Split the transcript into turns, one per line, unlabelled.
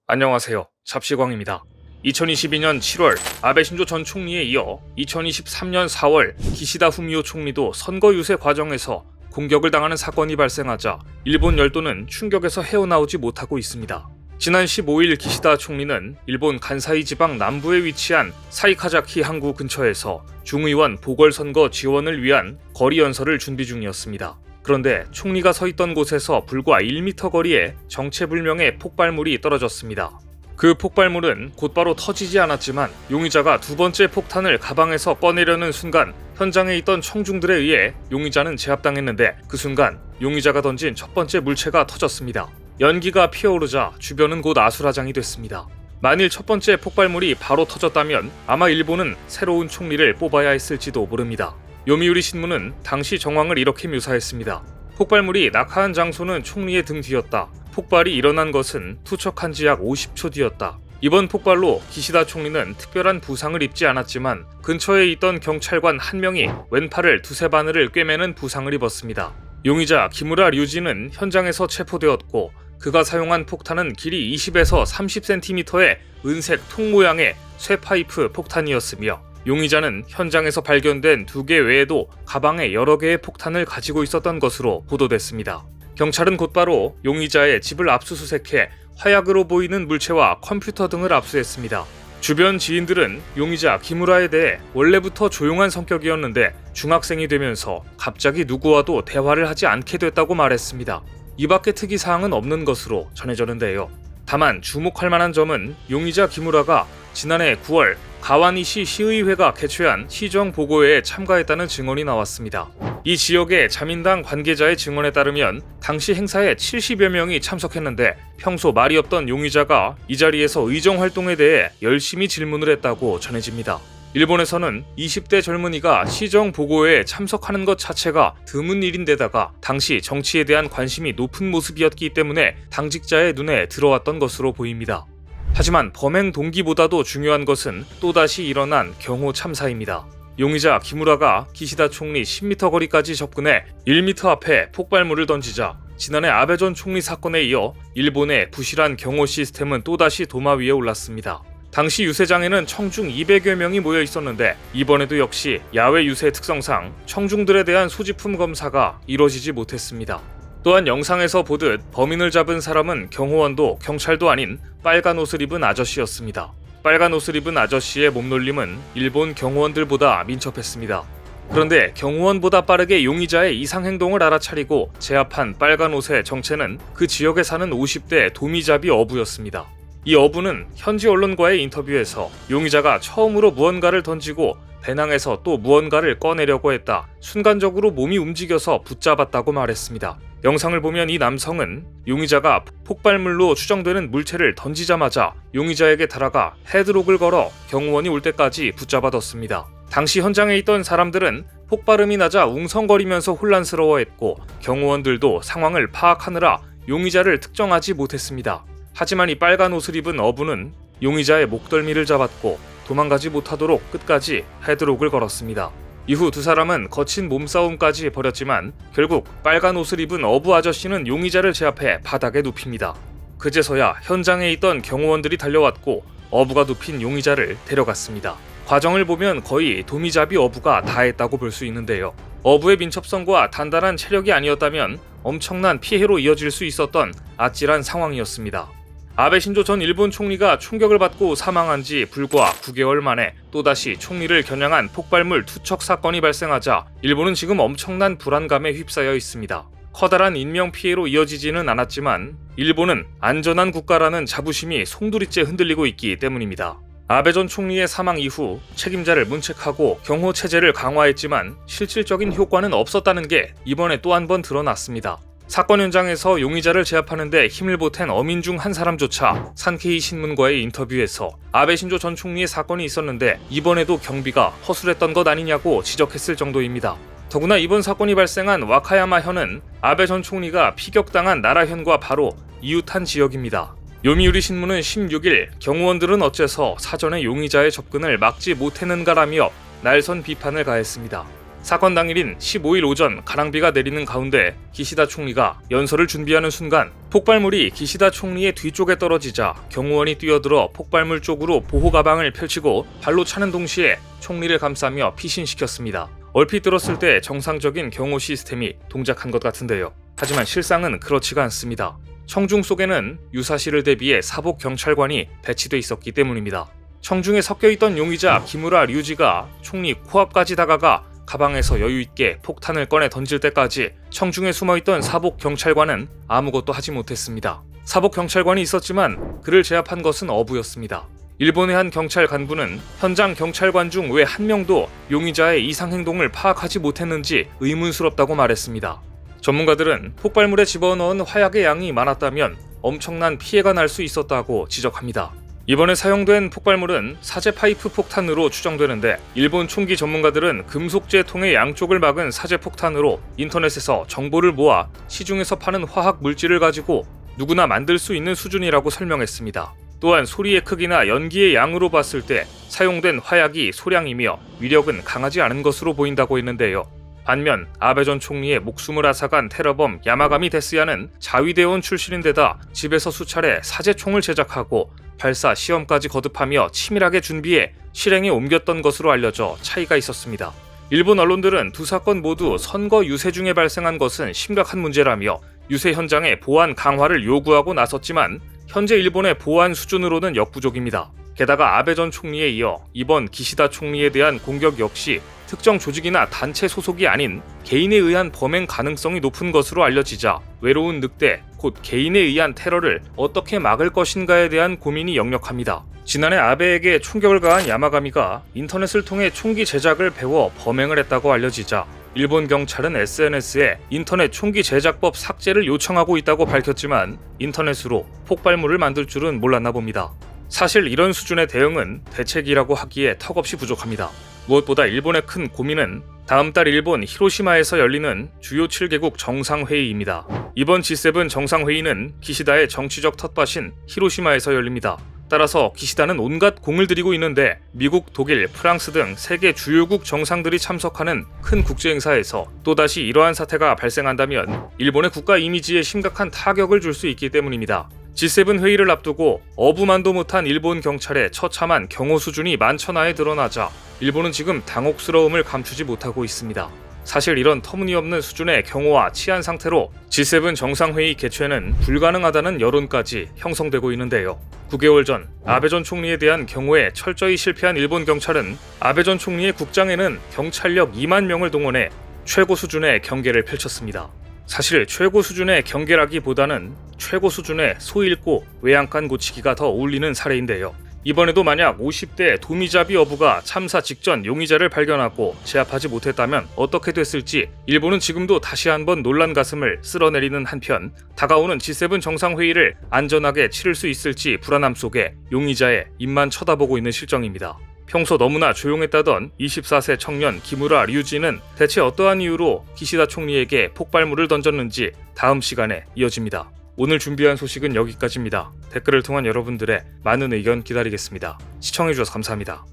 안녕하세요. 잡시광입니다. 2022년 7월 아베 신조 전 총리에 이어 2023년 4월 기시다 후미오 총리도 선거 유세 과정에서 공격을 당하는 사건이 발생하자 일본 열도는 충격에서 헤어나오지 못하고 있습니다. 지난 15일 기시다 총리는 일본 간사이 지방 남부에 위치한 사이카자키 항구 근처에서 중의원 보궐선거 지원을 위한 거리 연설을 준비 중이었습니다. 그런데 총리가 서 있던 곳에서 불과 1m 거리에 정체불명의 폭발물이 떨어졌습니다. 그 폭발물은 곧바로 터지지 않았지만 용의자가 두 번째 폭탄을 가방에서 꺼내려는 순간 현장에 있던 청중들에 의해 용의자는 제압당했는데 그 순간 용의자가 던진 첫 번째 물체가 터졌습니다. 연기가 피어오르자 주변은 곧 아수라장이 됐습니다. 만일 첫 번째 폭발물이 바로 터졌다면 아마 일본은 새로운 총리를 뽑아야 했을지도 모릅니다. 요미우리 신문은 당시 정황을 이렇게 묘사했습니다. 폭발물이 낙하한 장소는 총리의 등 뒤였다. 폭발이 일어난 것은 투척한 지 약 50초 뒤였다. 이번 폭발로 기시다 총리는 특별한 부상을 입지 않았지만 근처에 있던 경찰관 한 명이 왼팔을 두세 바늘을 꿰매는 부상을 입었습니다. 용의자 기무라 류지는 현장에서 체포되었고 그가 사용한 폭탄은 길이 20에서 30cm의 은색 통 모양의 쇠파이프 폭탄이었으며 용의자는 현장에서 발견된 2개 외에도 가방에 여러 개의 폭탄을 가지고 있었던 것으로 보도됐습니다. 경찰은 곧바로 용의자의 집을 압수수색해 화약으로 보이는 물체와 컴퓨터 등을 압수했습니다. 주변 지인들은 용의자 기무라에 대해 원래부터 조용한 성격이었는데 중학생이 되면서 갑자기 누구와도 대화를 하지 않게 됐다고 말했습니다. 이 밖에 특이사항은 없는 것으로 전해졌는데요. 다만 주목할 만한 점은 용의자 기무라가 지난해 9월 가와니시 시의회가 개최한 시정 보고회에 참가했다는 증언이 나왔습니다. 이 지역의 자민당 관계자의 증언에 따르면 당시 행사에 70여 명이 참석했는데 평소 말이 없던 용의자가 이 자리에서 의정 활동에 대해 열심히 질문을 했다고 전해집니다. 일본에서는 20대 젊은이가 시정 보고회에 참석하는 것 자체가 드문 일인데다가 당시 정치에 대한 관심이 높은 모습이었기 때문에 당직자의 눈에 들어왔던 것으로 보입니다. 하지만 범행 동기보다도 중요한 것은 또다시 일어난 경호 참사입니다. 용의자 기무라가 기시다 총리 10m 거리까지 접근해 1m 앞에 폭발물을 던지자 지난해 아베 전 총리 사건에 이어 일본의 부실한 경호 시스템은 또다시 도마 위에 올랐습니다. 당시 유세장에는 청중 200여 명이 모여 있었는데 이번에도 역시 야외 유세 특성상 청중들에 대한 소지품 검사가 이루어지지 못했습니다. 또한 영상에서 보듯 범인을 잡은 사람은 경호원도 경찰도 아닌 빨간 옷을 입은 아저씨였습니다. 빨간 옷을 입은 아저씨의 몸놀림은 일본 경호원들보다 민첩했습니다. 그런데 경호원보다 빠르게 용의자의 이상 행동을 알아차리고 제압한 빨간 옷의 정체는 그 지역에 사는 50대 도미자비 어부였습니다. 이 어부는 현지 언론과의 인터뷰에서 용의자가 처음으로 무언가를 던지고 배낭에서 또 무언가를 꺼내려고 했다. 순간적으로 몸이 움직여서 붙잡았다고 말했습니다. 영상을 보면 이 남성은 용의자가 폭발물로 추정되는 물체를 던지자마자 용의자에게 달아가 헤드록을 걸어 경호원이 올 때까지 붙잡아뒀습니다. 당시 현장에 있던 사람들은 폭발음이 나자 웅성거리면서 혼란스러워했고 경호원들도 상황을 파악하느라 용의자를 특정하지 못했습니다. 하지만 이 빨간 옷을 입은 어부는 용의자의 목덜미를 잡았고 도망가지 못하도록 끝까지 헤드록을 걸었습니다. 이후 두 사람은 거친 몸싸움까지 벌였지만 결국 빨간 옷을 입은 어부 아저씨는 용의자를 제압해 바닥에 눕힙니다. 그제서야 현장에 있던 경호원들이 달려왔고 어부가 눕힌 용의자를 데려갔습니다. 과정을 보면 거의 도미자비 어부가 다 했다고 볼 수 있는데요. 어부의 민첩성과 단단한 체력이 아니었다면 엄청난 피해로 이어질 수 있었던 아찔한 상황이었습니다. 아베 신조 전 일본 총리가 총격을 받고 사망한 지 불과 9개월 만에 또다시 총리를 겨냥한 폭발물 투척 사건이 발생하자 일본은 지금 엄청난 불안감에 휩싸여 있습니다. 커다란 인명피해로 이어지지는 않았지만 일본은 안전한 국가라는 자부심이 송두리째 흔들리고 있기 때문입니다. 아베 전 총리의 사망 이후 책임자를 문책하고 경호 체제를 강화했지만 실질적인 효과는 없었다는 게 이번에 또 한 번 드러났습니다. 사건 현장에서 용의자를 제압하는데 힘을 보탠 어민 중 한 사람조차 산케이 신문과의 인터뷰에서 아베 신조 전 총리의 사건이 있었는데 이번에도 경비가 허술했던 것 아니냐고 지적했을 정도입니다. 더구나 이번 사건이 발생한 와카야마현은 아베 전 총리가 피격당한 나라현과 바로 이웃한 지역입니다. 요미우리 신문은 16일 경호원들은 어째서 사전에 용의자의 접근을 막지 못했는가라며 날선 비판을 가했습니다. 사건 당일인 15일 오전 가랑비가 내리는 가운데 기시다 총리가 연설을 준비하는 순간 폭발물이 기시다 총리의 뒤쪽에 떨어지자 경호원이 뛰어들어 폭발물 쪽으로 보호 가방을 펼치고 발로 차는 동시에 총리를 감싸며 피신시켰습니다. 얼핏 들었을 때 정상적인 경호 시스템이 동작한 것 같은데요. 하지만 실상은 그렇지가 않습니다. 청중 속에는 유사시를 대비해 사복 경찰관이 배치돼 있었기 때문입니다. 청중에 섞여있던 용의자 기무라 류지가 총리 코앞까지 다가가 가방에서 여유있게 폭탄을 꺼내 던질 때까지 청중에 숨어있던 사복 경찰관은 아무것도 하지 못했습니다. 사복 경찰관이 있었지만 그를 제압한 것은 어부였습니다. 일본의 한 경찰 간부는 현장 경찰관 중 왜 한 명도 용의자의 이상 행동을 파악하지 못했는지 의문스럽다고 말했습니다. 전문가들은 폭발물에 집어넣은 화약의 양이 많았다면 엄청난 피해가 날 수 있었다고 지적합니다. 이번에 사용된 폭발물은 사제 파이프 폭탄으로 추정되는데 일본 총기 전문가들은 금속제 통의 양쪽을 막은 사제 폭탄으로 인터넷에서 정보를 모아 시중에서 파는 화학 물질을 가지고 누구나 만들 수 있는 수준이라고 설명했습니다. 또한 소리의 크기나 연기의 양으로 봤을 때 사용된 화약이 소량이며 위력은 강하지 않은 것으로 보인다고 했는데요. 반면 아베 전 총리의 목숨을 앗아간 테러범 야마가미 데스야는 자위대원 출신인데다 집에서 수차례 사제총을 제작하고 발사 시험까지 거듭하며 치밀하게 준비해 실행에 옮겼던 것으로 알려져 차이가 있었습니다. 일본 언론들은 두 사건 모두 선거 유세 중에 발생한 것은 심각한 문제라며 유세 현장의 보안 강화를 요구하고 나섰지만 현재 일본의 보안 수준으로는 역부족입니다. 게다가 아베 전 총리에 이어 이번 기시다 총리에 대한 공격 역시 특정 조직이나 단체 소속이 아닌 개인에 의한 범행 가능성이 높은 것으로 알려지자 외로운 늑대, 곧 개인에 의한 테러를 어떻게 막을 것인가에 대한 고민이 역력합니다. 지난해 아베에게 총격을 가한 야마가미가 인터넷을 통해 총기 제작을 배워 범행을 했다고 알려지자 일본 경찰은 SNS에 인터넷 총기 제작법 삭제를 요청하고 있다고 밝혔지만 인터넷으로 폭발물을 만들 줄은 몰랐나 봅니다. 사실 이런 수준의 대응은 대책이라고 하기에 턱없이 부족합니다. 무엇보다 일본의 큰 고민은 다음 달 일본 히로시마에서 열리는 주요 7개국 정상회의입니다. 이번 G7 정상회의는 기시다의 정치적 텃밭인 히로시마에서 열립니다. 따라서 기시다는 온갖 공을 들이고 있는데 미국, 독일, 프랑스 등 세계 주요국 정상들이 참석하는 큰 국제행사에서 또다시 이러한 사태가 발생한다면 일본의 국가 이미지에 심각한 타격을 줄 수 있기 때문입니다. G7 회의를 앞두고 어부만도 못한 일본 경찰의 처참한 경호 수준이 만천하에 드러나자 일본은 지금 당혹스러움을 감추지 못하고 있습니다. 사실 이런 터무니없는 수준의 경호와 치안 상태로 G7 정상회의 개최는 불가능하다는 여론까지 형성되고 있는데요. 9개월 전 아베 전 총리에 대한 경호에 철저히 실패한 일본 경찰은 아베 전 총리의 국장에는 경찰력 2만 명을 동원해 최고 수준의 경계를 펼쳤습니다. 사실 최고 수준의 경계라기보다는 최고 수준의 소 잃고 외양간 고치기가 더 어울리는 사례인데요. 이번에도 만약 50대 도미자비 어부가 참사 직전 용의자를 발견하고 제압하지 못했다면 어떻게 됐을지 일본은 지금도 다시 한번 놀란 가슴을 쓸어내리는 한편 다가오는 G7 정상회의를 안전하게 치를 수 있을지 불안함 속에 용의자의 입만 쳐다보고 있는 실정입니다. 평소 너무나 조용했다던 24세 청년 기무라 류지는 대체 어떠한 이유로 기시다 총리에게 폭발물을 던졌는지 다음 시간에 이어집니다. 오늘 준비한 소식은 여기까지입니다. 댓글을 통한 여러분들의 많은 의견 기다리겠습니다. 시청해주셔서 감사합니다.